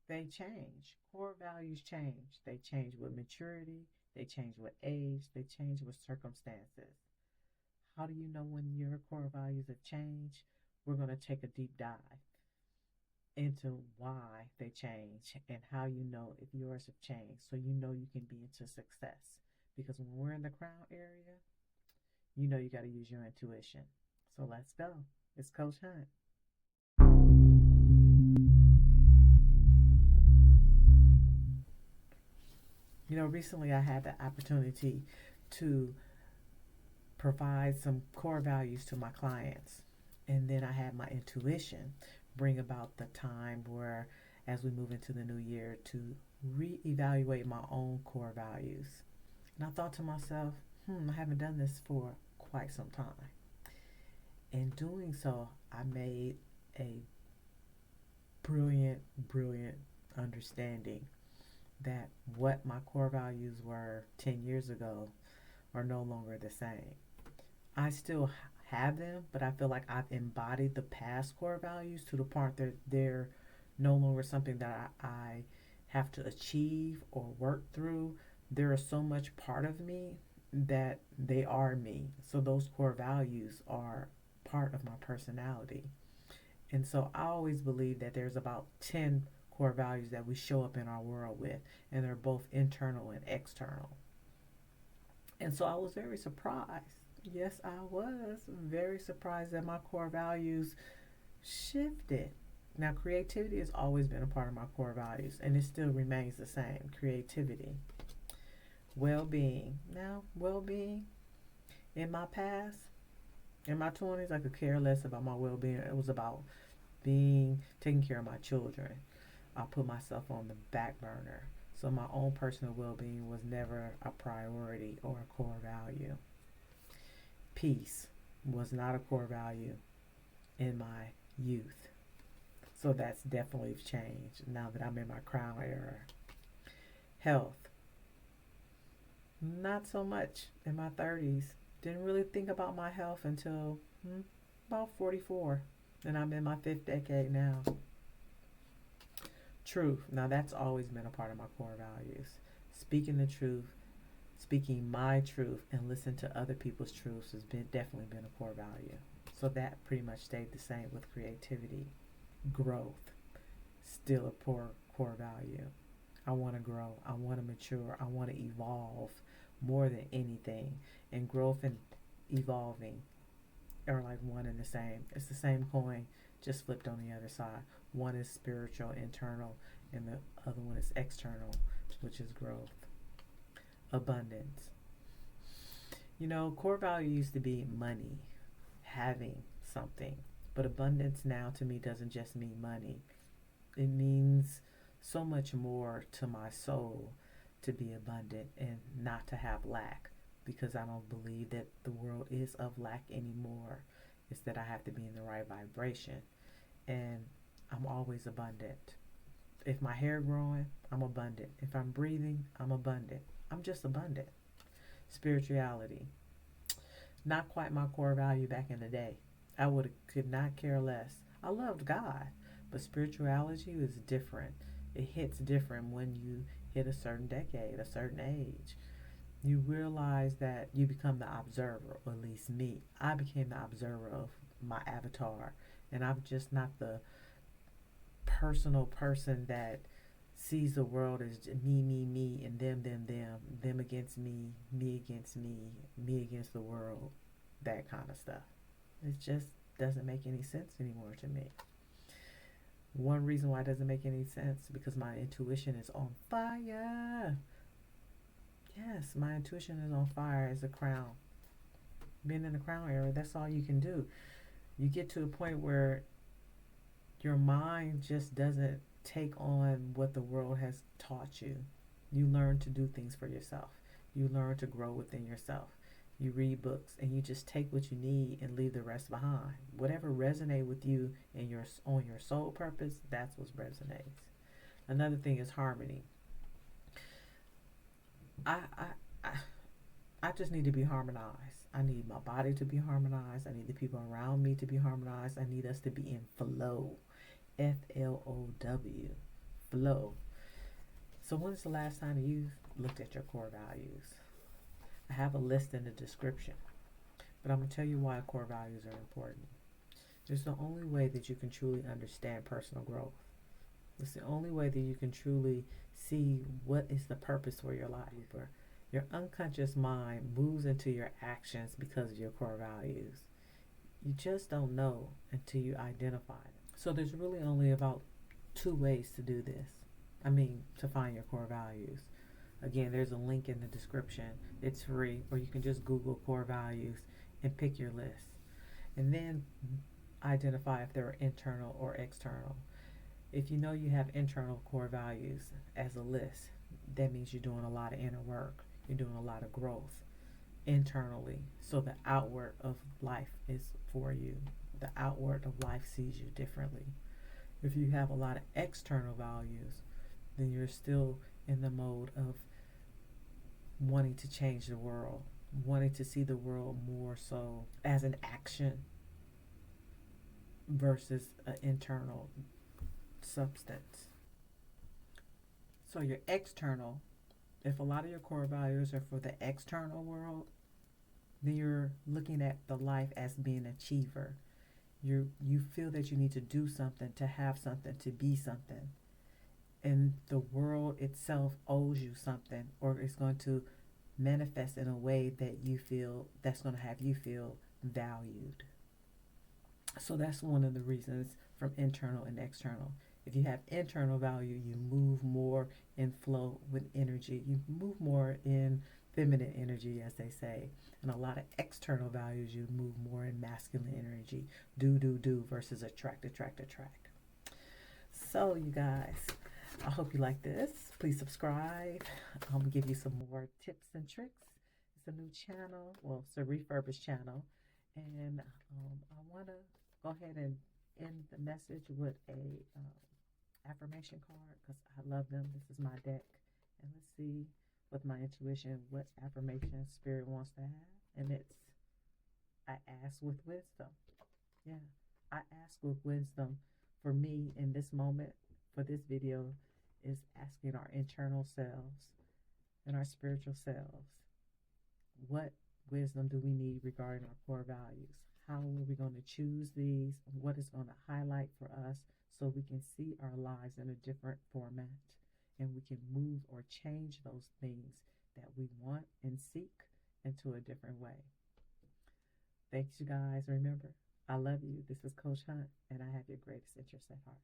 They change. Core values change. They change with maturity, they change with age, they change with circumstances. How do you know when your core values have changed? We're going to take a deep dive into why they change and how you know if yours have changed so you know you can be into success. Because when we're in the crown area, you know you got to use your intuition. So let's go. It's Coach Hunt. Recently I had the opportunity to provide some core values to my clients. And then I had my intuition bring about the time where, as we move into the new year, to reevaluate my own core values. And I thought to myself, I haven't done this for quite some time. In doing so, I made a brilliant, brilliant understanding that what my core values were 10 years ago are no longer the same. I still have them, but I feel like I've embodied the past core values to the point that they're no longer something that I have to achieve or work through. There is so much part of me that they are me. So those core values are part of my personality. And so I always believe that there's about 10 core values that we show up in our world with, and they're both internal and external. And so I was very surprised. Yes, I was very surprised that my core values shifted. Now, creativity has always been a part of my core values, and it still remains the same creativity. Well being. Now, well being in my past, in my 20s, I could care less about my well being. It was about taking care of my children. I put myself on the back burner. So my own personal well being was never a priority or a core value. Peace was not a core value in my youth. So that's definitely changed now that I'm in my crown era. Health, not so much in my 30s. Didn't really think about my health until about 44. And I'm in my fifth decade now. Truth. Now that's always been a part of my core values. Speaking the truth, speaking my truth, and listen to other people's truths has definitely been a core value. So that pretty much stayed the same with creativity. Growth, still a core value. I want to grow. I want to mature. I want to evolve more than anything. And growth and evolving are like one and the same. It's the same coin, just flipped on the other side. One is spiritual, internal, and the other one is external, which is growth. Abundance. Core value used to be money, having something. But abundance now to me doesn't just mean money. It means so much more to my soul to be abundant and not to have lack, because I don't believe that the world is of lack anymore. It's that I have to be in the right vibration. And I'm always abundant. If my hair growing, I'm abundant. If I'm breathing, I'm abundant. I'm just abundant. Spirituality. Not quite my core value back in the day. Could not care less. I loved God, but spirituality is different. It hits different when you hit a certain decade, a certain age. You realize that you become the observer, or at least me. I became the observer of my avatar, and I'm just not the personal person that sees the world as me, and them against me against me against the world, that kind of stuff. It just doesn't make any sense anymore to me. One reason why it doesn't make any sense is because my intuition is on fire. Yes, my intuition is on fire as a crown. Being in the crown area, that's all you can do. You get to a point where your mind just doesn't take on what the world has taught you. You learn to do things for yourself. You learn to grow within yourself. You read books and you just take what you need and leave the rest behind. Whatever resonates with you and on your soul purpose, that's what resonates. Another thing is harmony. I, I, I, I just need to be harmonized. I need my body to be harmonized. I need the people around me to be harmonized. I need us to be in flow. FLOW. flow. So when's the last time you looked at your core values? I have a list in the description, but I'm going to tell you why core values are important. It's the only way that you can truly understand personal growth. It's the only way that you can truly see what is the purpose for your life. Or your unconscious mind moves into your actions because of your core values. You just don't know until you identify it. So there's really only about 2 ways to do this. To find your core values. Again, there's a link in the description. It's free, or you can just Google core values and pick your list. And then identify if they're internal or external. If you know you have internal core values as a list, that means you're doing a lot of inner work. You're doing a lot of growth internally. So the outward of life is for you. The outward of life sees you differently. If you have a lot of external values, then you're still in the mode of wanting to change the world, wanting to see the world more so as an action versus an internal substance. So your external, if a lot of your core values are for the external world, then you're looking at the life as being an achiever. You feel that you need to do something, to have something, to be something. And the world itself owes you something, or it's going to manifest in a way that you feel that's going to have you feel valued. So that's one of the reasons from internal and external. If you have internal value, you move more in flow with energy. You move more in feminine energy, as they say. And a lot of external values, you move more in masculine energy. Do versus attract. So you guys, I hope you like this. Please subscribe. I'm gonna give you some more tips and tricks. It's a new channel. Well, it's a refurbished channel. And I want to go ahead and end the message with a affirmation card because I love them. This is my deck. And let's see with my intuition what affirmation spirit wants to have. And it's, I ask with wisdom. Yeah, I ask with wisdom. For me in this moment, for this video, is asking our internal selves and our spiritual selves, what wisdom do we need regarding our core values? How are we going to choose these? What is going to highlight for us so we can see our lives in a different format and we can move or change those things that we want and seek into a different way. Thanks, you guys. Remember, I love you. This is Coach Hunt, and I have your greatest interest at heart.